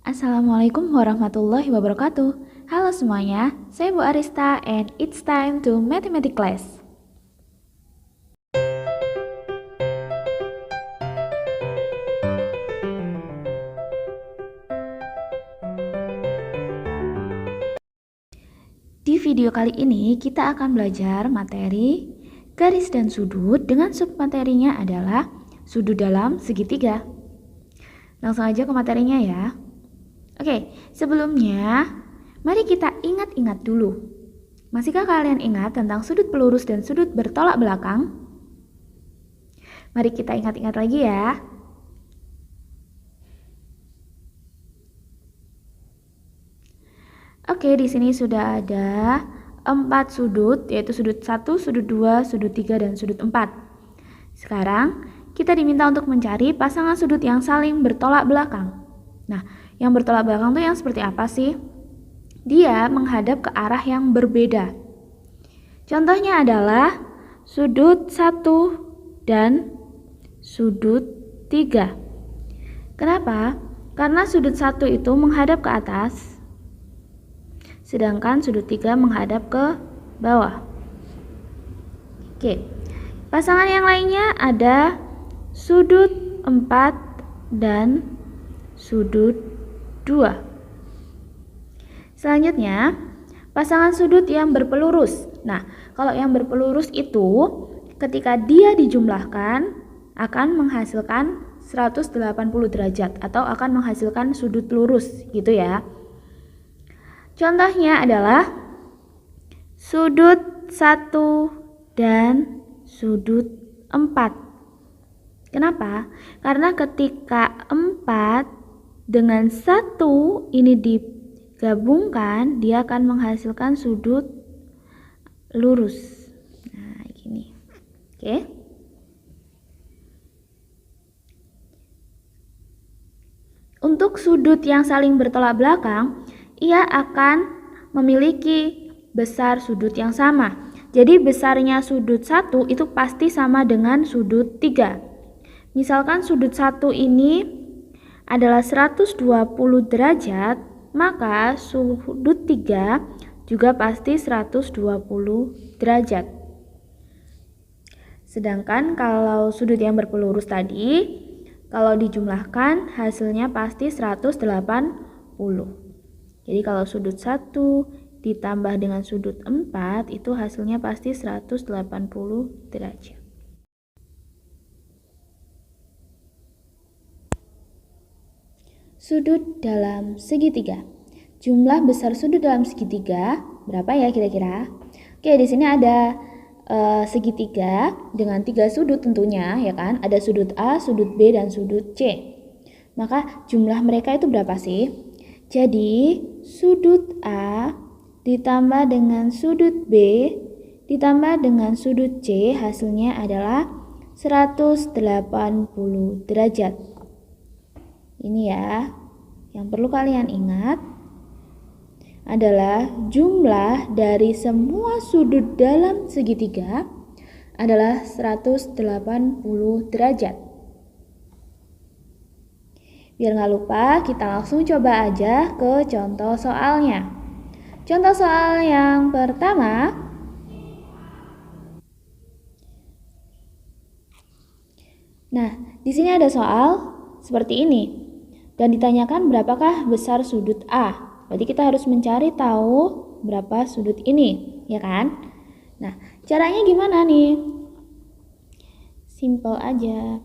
Assalamualaikum warahmatullahi wabarakatuh. Halo semuanya, saya Bu Arista and it's time to Mathematics class. Di video kali ini kita akan belajar materi garis dan sudut dengan submaterinya adalah sudut dalam segitiga. Langsung aja ke materinya ya. Oke, sebelumnya mari kita ingat-ingat dulu. Masihkah kalian ingat tentang sudut pelurus dan sudut bertolak belakang? Mari kita ingat-ingat lagi ya. Oke, di sini sudah ada 4 sudut, yaitu sudut 1, sudut 2, sudut 3, dan sudut 4. Sekarang, kita diminta untuk mencari pasangan sudut yang saling bertolak belakang. Nah, yang bertolak belakang itu yang seperti apa sih? Dia menghadap ke arah yang berbeda. Contohnya adalah sudut 1 dan sudut 3. Kenapa? Karena sudut 1 itu menghadap ke atas, sedangkan sudut 3 menghadap ke bawah. Oke, pasangan yang lainnya ada sudut 4 dan sudut 2. Selanjutnya, pasangan sudut yang berpelurus. Nah, kalau yang berpelurus itu ketika dia dijumlahkan akan menghasilkan 180 derajat atau akan menghasilkan sudut lurus gitu ya. Contohnya adalah sudut 1 dan sudut 4. Kenapa? Karena ketika 4 dengan 1 ini digabungkan, dia akan menghasilkan sudut lurus. Nah, gini. Oke. Untuk sudut yang saling bertolak belakang, ia akan memiliki besar sudut yang sama. Jadi besarnya sudut 1 itu pasti sama dengan sudut 3. Misalkan sudut 1 ini adalah 120 derajat, maka sudut 3 juga pasti 120 derajat. Sedangkan kalau sudut yang berpelurus tadi, kalau dijumlahkan hasilnya pasti 180. Jadi kalau sudut 1 ditambah dengan sudut 4 itu hasilnya pasti 180 derajat. Sudut dalam segitiga. Jumlah besar sudut dalam segitiga berapa ya kira-kira? Oke, di sini ada segitiga dengan 3 sudut tentunya ya kan? Ada sudut A, sudut B, dan sudut C. Maka jumlah mereka itu berapa sih? Jadi sudut A ditambah dengan sudut B ditambah dengan sudut C hasilnya adalah 180 derajat. Ini ya, yang perlu kalian ingat adalah jumlah dari semua sudut dalam segitiga adalah 180 derajat. Biar nggak lupa, kita langsung coba aja ke contoh soalnya. Contoh soal yang pertama. Nah, di sini ada soal seperti ini. Dan ditanyakan berapakah besar sudut A. Berarti kita harus mencari tahu berapa sudut ini, ya kan? Nah, caranya gimana nih? Simple aja.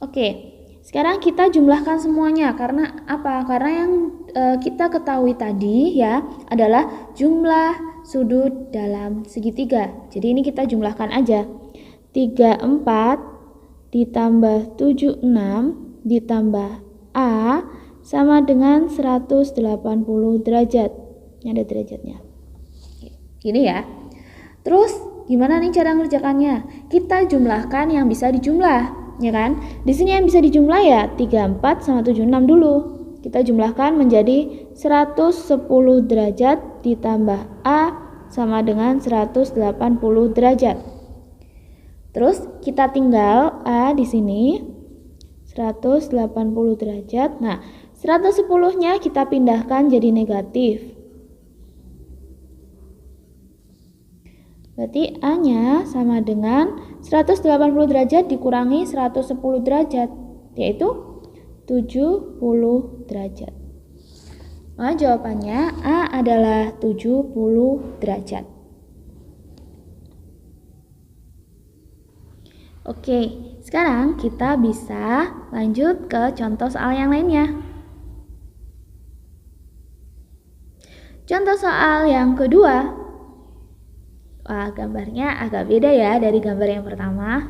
Oke. Sekarang kita jumlahkan semuanya. Karena apa? Karena yang kita ketahui tadi ya adalah jumlah sudut dalam segitiga. Jadi ini kita jumlahkan aja. 34 ditambah 76 ditambah A sama dengan 180 derajat. Ini ada derajatnya. Gini ya. Terus gimana nih cara ngerjakannya? Kita jumlahkan yang bisa dijumlah. Ya kan? Di sini yang bisa dijumlah ya 34 sama 76 dulu. Kita jumlahkan menjadi 110 derajat ditambah A sama dengan 180 derajat. Terus kita tinggal A di sini 180 derajat. Nah, 110-nya kita pindahkan jadi negatif. Berarti A-nya sama dengan 180 derajat dikurangi 110 derajat, yaitu 70 derajat. Nah, jawabannya A adalah 70 derajat. Oke, sekarang kita bisa lanjut ke contoh soal yang lainnya. Contoh soal yang kedua. Wah, gambarnya agak beda ya dari gambar yang pertama.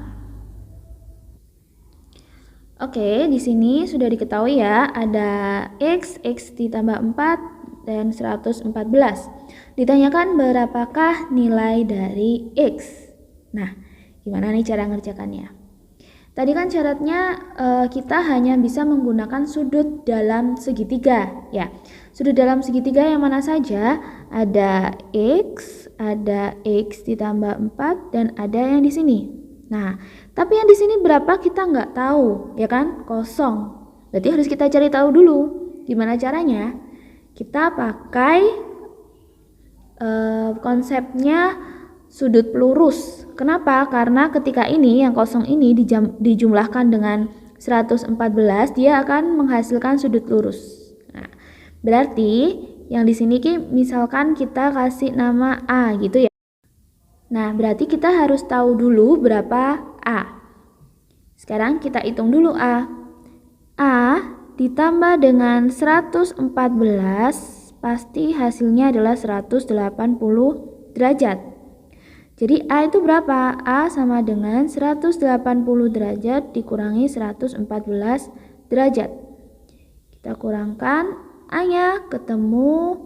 Oke, di sini sudah diketahui ya, ada X ditambah 4, dan 114. Ditanyakan berapakah nilai dari X. Nah, gimana nih cara ngerjakannya? Tadi kan syaratnya kita hanya bisa menggunakan sudut dalam segitiga ya. Sudut dalam segitiga yang mana saja? Ada X, ada X ditambah 4, dan ada yang di sini. Nah, tapi yang di sini berapa kita nggak tahu, ya kan? Kosong. Berarti harus kita cari tahu dulu. Gimana caranya? Kita pakai konsepnya sudut lurus. Kenapa? Karena ketika ini yang kosong ini dijumlahkan dengan 114, dia akan menghasilkan sudut lurus. Nah, berarti yang di sini misalkan kita kasih nama A gitu ya. Nah, berarti kita harus tahu dulu berapa A. Sekarang kita hitung dulu A. A ditambah dengan 114 pasti hasilnya adalah 180 derajat. Jadi A itu berapa? A sama dengan 180 derajat dikurangi 114 derajat. Kita kurangkan A-nya, ketemu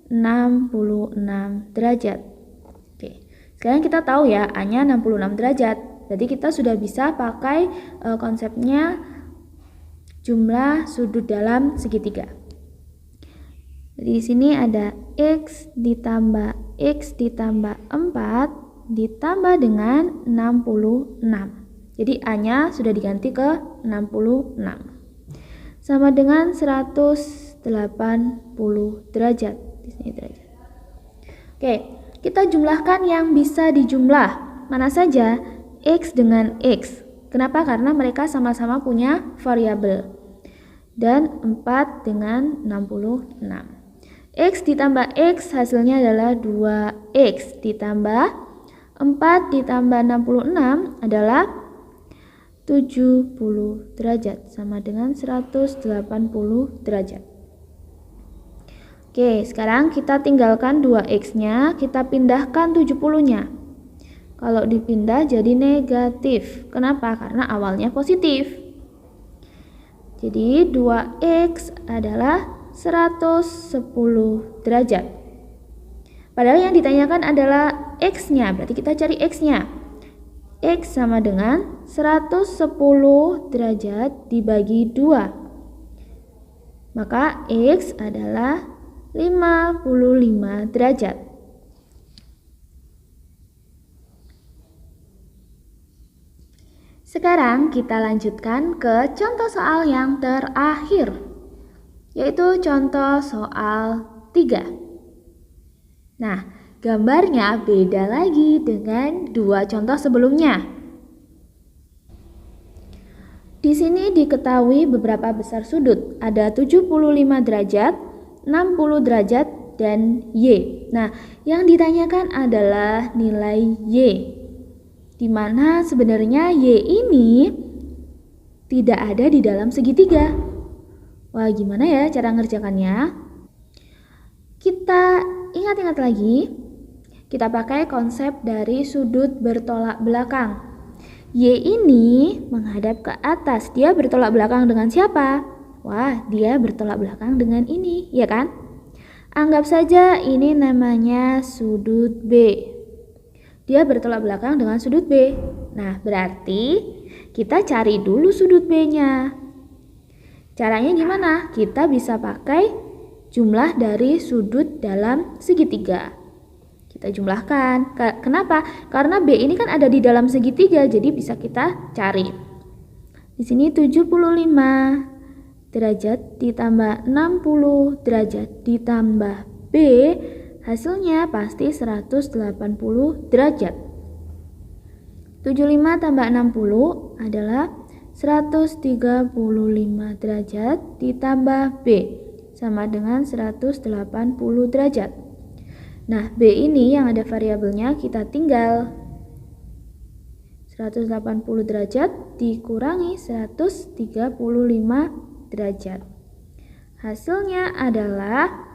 66 derajat. Oke. Sekarang kita tahu ya A-nya 66 derajat. Jadi kita sudah bisa pakai konsepnya jumlah sudut dalam segitiga. Jadi di sini ada X ditambah 4 ditambah dengan 66. Jadi A-nya sudah diganti ke 66. Sama dengan 180 derajat. Di sini derajat. Oke, kita jumlahkan yang bisa dijumlah. Mana saja? X dengan X. Kenapa? Karena mereka sama-sama punya variabel. Dan 4 dengan 66. X ditambah X hasilnya adalah 2X ditambah 4 ditambah 66 adalah 70 derajat, sama dengan 180 derajat. Oke, sekarang kita tinggalkan 2X-nya, kita pindahkan 70-nya. Kalau dipindah jadi negatif. Kenapa? Karena awalnya positif. Jadi 2X adalah 110 derajat. Padahal yang ditanyakan adalah X-nya, berarti kita cari X-nya. X sama dengan 110 derajat dibagi 2. Maka X adalah 55 derajat. Sekarang kita lanjutkan ke contoh soal yang terakhir, yaitu contoh soal 3. Nah, gambarnya beda lagi dengan dua contoh sebelumnya. Di sini diketahui beberapa besar sudut, ada 75 derajat, 60 derajat, dan Y. Nah, yang ditanyakan adalah nilai Y, di mana sebenarnya Y ini tidak ada di dalam segitiga. Wah, gimana ya cara ngerjakannya? Kita ingat-ingat lagi, kita pakai konsep dari sudut bertolak belakang. Y ini menghadap ke atas, dia bertolak belakang dengan siapa? Wah, dia bertolak belakang dengan ini, ya kan? Anggap saja ini namanya sudut B. Dia bertolak belakang dengan sudut B. Nah, berarti kita cari dulu sudut B-nya. Caranya gimana? Kita bisa pakai jumlah dari sudut dalam segitiga. Kita jumlahkan. Kenapa? Karena B ini kan ada di dalam segitiga, jadi bisa kita cari. Di sini 75 derajat ditambah 60 derajat ditambah B, hasilnya pasti 180 derajat. 75 tambah 60 adalah 135 derajat ditambah B, sama dengan 180 derajat. Nah, B ini yang ada variabelnya kita tinggal 180 derajat dikurangi 135 derajat. Hasilnya adalah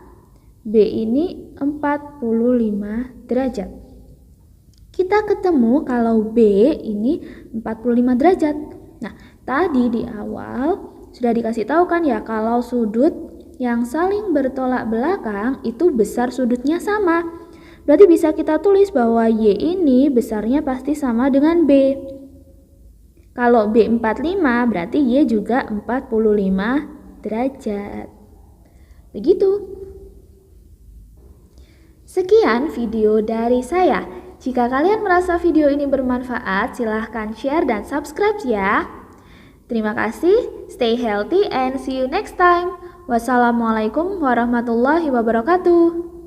B ini 45 derajat. Kita ketemu kalau B ini 45 derajat. Nah, tadi di awal sudah dikasih tahu kan ya kalau sudut yang saling bertolak belakang itu besar sudutnya sama. Berarti bisa kita tulis bahwa Y ini besarnya pasti sama dengan B. Kalau B 45 berarti Y juga 45 derajat. Begitu. Sekian video dari saya. Jika kalian merasa video ini bermanfaat, silahkan share dan subscribe ya. Terima kasih, stay healthy and see you next time. Wassalamualaikum warahmatullahi wabarakatuh.